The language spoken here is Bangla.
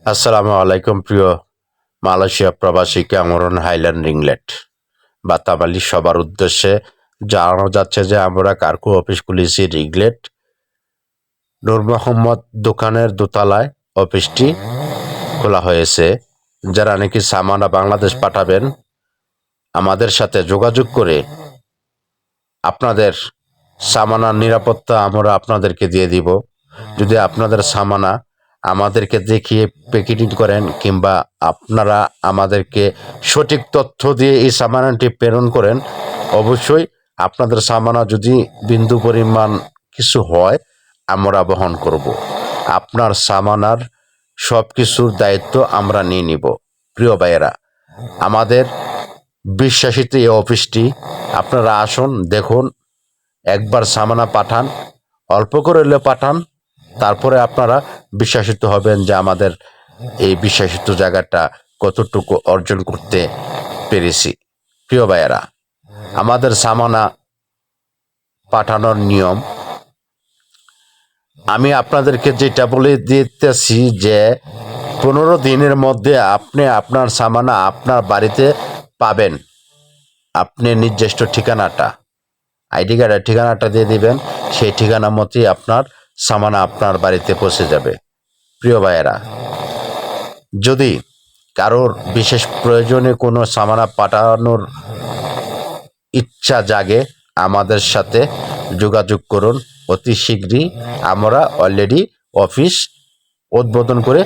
আসসালামু আলাইকুম প্রিয় মালয়েশিয়া প্রবাসী ক্যামরন হাইল্যান্ড রিংলেট বা তামালি সবার উদ্দেশ্যে জানানো যাচ্ছে যে আমরা কার্গো অফিস খুলেছি রিংলেট নূর মোহাম্মদ দোকানের দোতলায় অফিসটি খোলা হয়েছে। যারা নাকি সামানা বাংলাদেশ পাঠাবেন আমাদের সাথে যোগাযোগ করে আপনাদের সামানার নিরাপত্তা আমরা আপনাদেরকে দিয়ে দিব। যদি আপনাদের সামানা আমাদেরকে দেখিয়ে প্যাকেটিং করেন কিংবা আপনারা আমাদেরকে সঠিক তথ্য দিয়ে এই সামানাটি প্রেরণ করেন, অবশ্যই আপনাদের সামানা যদি বিন্দু পরিমাণ কিছু হয় আমরা বহন করব। আপনার সামানার সব কিছুর দায়িত্ব আমরা নিয়ে নিব। প্রিয় ভাইয়েরা, আমাদের বিশ্বাসিত এই অফিসটি আপনারা আসুন, দেখুন, একবার সামানা পাঠান, অল্প করে হলেও পাঠান, তারপরে আপনারা বিশ্বাসিত হবেন যে আমাদের এই বিশ্বাসিত জায়গাটা কতটুকু অর্জন করতে পেরেছি। প্রিয় ভাইয়েরা, আমাদের সামানা পাঠানোর নিয়ম আমি আপনাদেরকে যেটা বলে দিতেছি যে 15 দিনের মধ্যে আপনি আপনার সামানা আপনার বাড়িতে পাবেন। আপনি নির্দিষ্ট ঠিকানাটা, আইডি কার্ডের ঠিকানাটা দিয়ে দিবেন, সেই ঠিকানা মতোই আপনার সামানা আপনার বাড়িতে পৌঁছে যাবে। প্রিয় ভাইয়েরা, যদি কারোর বিশেষ প্রয়োজনে কোনো সামানা পাঠানোর ইচ্ছা জাগে আমাদের সাথে যোগাযোগ করুন। অতি শীঘ্রই আমরা অলরেডি অফিস উদ্বোধন করে